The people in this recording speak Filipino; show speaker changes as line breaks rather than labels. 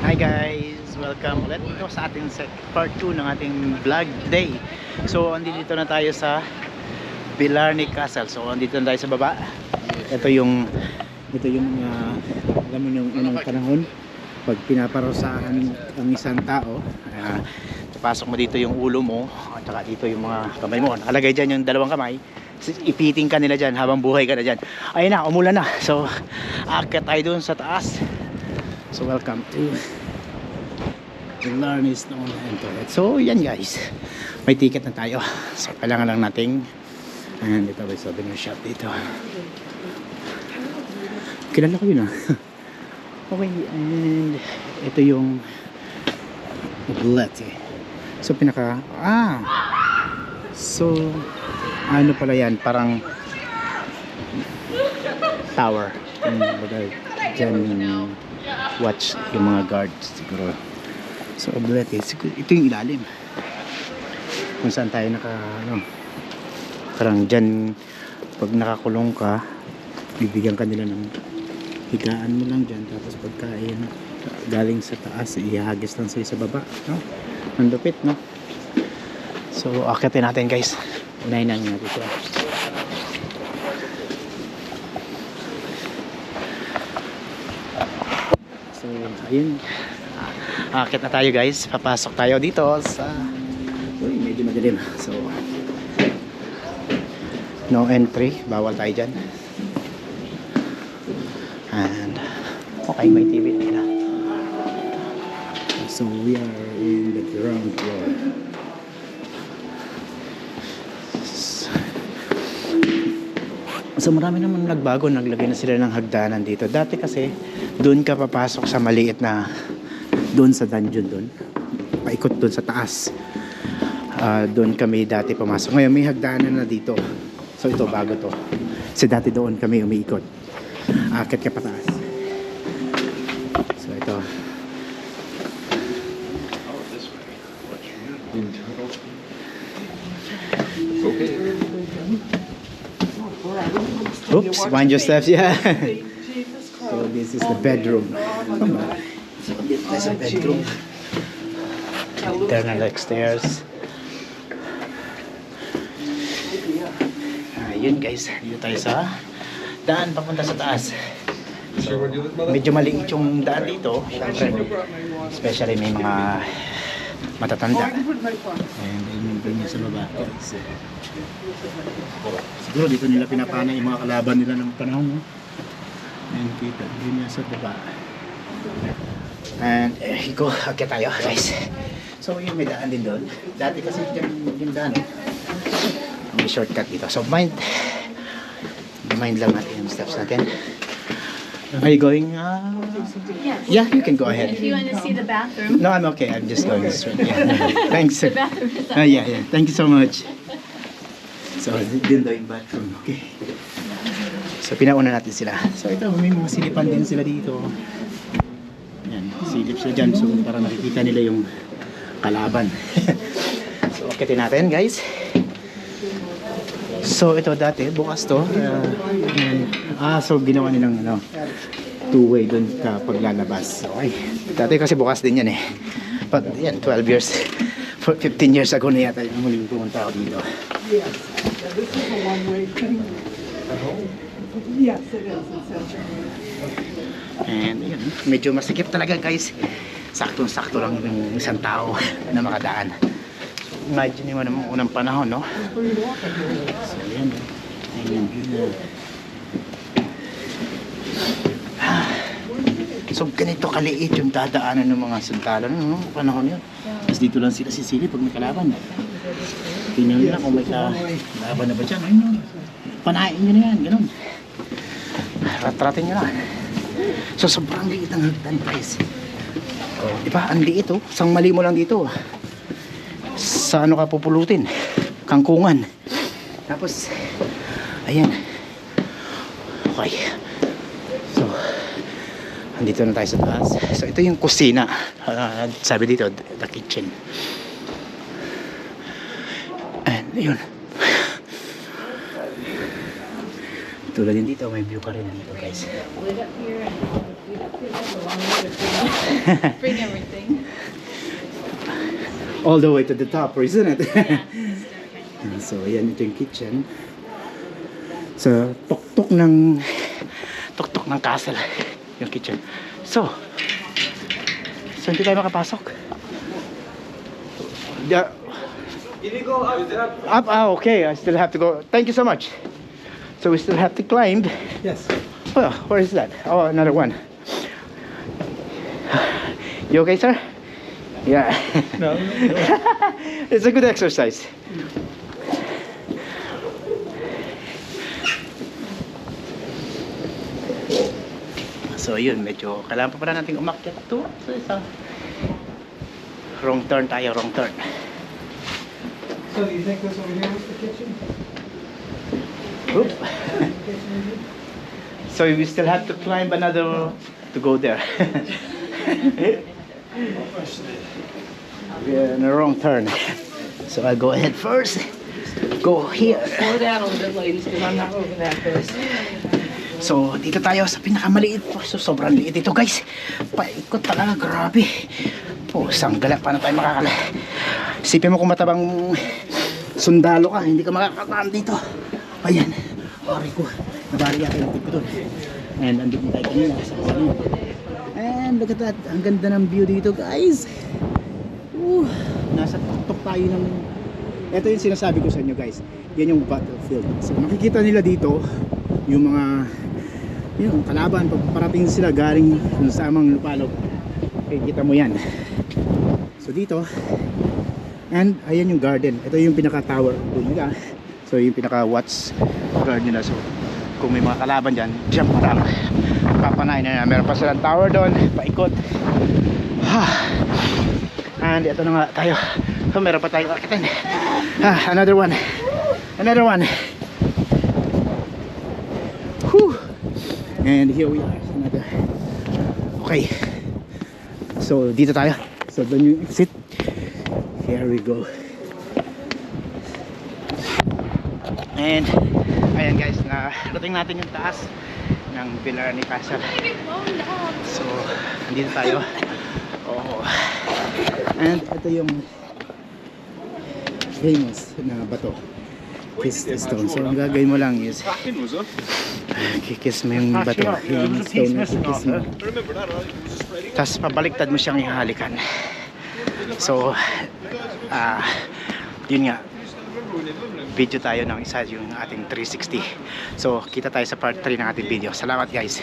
Hi guys! Welcome ulit ito sa ating part 2 ng ating vlog day. So andito na tayo sa Villarney Castle. So andito na tayo sa baba. Ito yung alam mo yung unang panahon pag pinaparusahan ang isang tao, pasok mo dito yung ulo mo at saka dito yung mga kamay mo. Nakalagay dyan yung dalawang kamay. Ipiting ka nila dyan habang buhay ka na dyan. Ayun na, umulan na. So aakyat tayo dun sa taas. So welcome to Villarney Stone Entrance. So yan guys, may ticket na tayo. So kailangan lang nating dito may souvenir shop dito. Kilala ko yun Okay, and ito yung Oblate. So so ano pala yan, parang tower. Diyan yung watch yung mga guards siguro. So Oblate, ito yung ilalim kung saan tayo parang dyan pag nakakulong ka, bibigyan ka nila ng higaan mo lang dyan, tapos pagkain galing sa taas, ihagis lang sa'yo sa baba, no? Ang lupit, no? So akyatin natin guys, unahin natin dito. So ayun, aakyat na tayo guys, papasok tayo dito sa medyo madilim, so no entry, bawal tayo dyan. And okay, may TV nila. So we are in the ground floor. So marami naman nagbago, naglagay na sila ng hagdanan dito. Dati kasi doon ka papasok sa maliit na doon sa dungeon, doon paikot doon sa taas. Doon kami dati pumasok. Ngayon may hagdanan na dito. So ito bago to. Kasi dati doon kami umiikot. Akit ka pataas. So ito. Oops, mind your steps. Yeah. So this is the bedroom. So this is the bedroom. Internal stairs. Yun guys, dito tayo sa daan papunta sa taas. So, medyo maliit yung daan dito, syempre, especially may mga matatanda. Ayan, yun yung sa baba. Siguro dito nila pinapana yung mga kalaban nila ng panahon, no? Ayan, kita yun yung sa baba. And akit tayo guys. So yun, may daan din doon. Dati kasi dyan yung daan, may shortcut dito. So mind lang natin yung steps natin. Are you going?
Yes.
Yeah, you can go ahead.
If you want to see the bathroom.
No, I'm okay. I'm just going straight. Yeah. Thanks.
The bathroom is
Yeah. Thank you so much. So, din daw yung bathroom. Okay. So, pinauna natin sila. So, ito, may mga silipan din sila dito. Yan, silip sila dyan. So, para nakikita nila yung kalaban. So, akitin natin, guys. So ito dati bukas to. So ginawa nilang two-way doon kapag lalabas. Okay. Dati kasi bukas din yan eh. But yan, 12 years 15 years ago na yata yung muling pumunta ako dito. And yun, medyo masikip talaga guys. Saktong-sakto lang yung isang tao na makadaan. Imagine mo naman unang panahon, no? So, yan. So, ganito kaliit yung dadaanan ng mga sandalan, no? Panahon yun. Tapos dito lang sila sisili pag may kalaban. Tingnan nila kung may kalaban na ba dyan. Ayun, panain nyo na yan, ganun. Ratratin nyo na. So, sobrang liit ang hagdan, guys. Diba? Ang liit, oh. Isang mali mo lang dito. Sa ano ka pupulutin? Kangkungan. Tapos ayan. Okay. So andito na tayo sa taas. So ito yung kusina. Sabi dito, the kitchen. And yun. Tulad din dito, may view ka rin dito guys.
Bring everything.
All the way to the top, isn't it?
Yeah.
So, ayan, ito yung kitchen. So, tuktok ng castle yung kitchen. So hindi tayo makapasok. Yeah. Up, okay, I still have to go. Thank you so much. So we still have to climb.
Yes.
Oh, where is that? Oh, another one. You okay, sir? Yeah.
No.
It's a good exercise. So yun, medyo kailangan pa pala natin umakyat to sa isang wrong turn tayo, wrong turn.
So do you think this over here was the kitchen?
Oop. So we still have to climb another to go there. We're in the wrong turn. So I'll go ahead first. Go here.
Slow down a little bit, ladies, because I'm not moving that fast.
So dito tayo sa pinakamaliit po. So sobrang liit ito guys. Paikot talaga, grabe. Pusang gala, paano tayo makakala? Isipin mo kung matabang sundalo ka, hindi ka makakataan dito. Ayan, pare ko. Nabari yata yung tip ko doon. And andun tayo kanina sa kanina. And look at that, ang ganda ng view dito guys. Nasa tuktok tayo ng... Ito yung sinasabi ko sa inyo guys. Yan yung battlefield. So makikita nila dito yung mga yung kalaban pag parating sila galing kung sa amang lupalop. Kita mo yan. So dito, and ayan yung garden. Ito yung pinaka tower doon nila. So yung pinaka watch guard nila. So kung may mga kalaban dyan, jump lang, papanayin na. Meron pa silang tower doon, paikot. And ito na nga tayo. So meron pa tayong akitin. Another one. Another one. Whew. And here we are. Another. Okay. So dito tayo. So doon yung exit. Here we go. And ayan guys, narating natin yung taas ng Villarny Castle. So andito tayo. Oh. And ito yung famous na bato. Kiss stone. So ang gagawin mo lang is kikis mo yung bato. Yung stone na kikis mo. Tapos pabaliktad mo siyang ihalikan. So yun nga, video tayo ng isa yung ating 360. So kita tayo sa part 3 ng ating video. Salamat guys.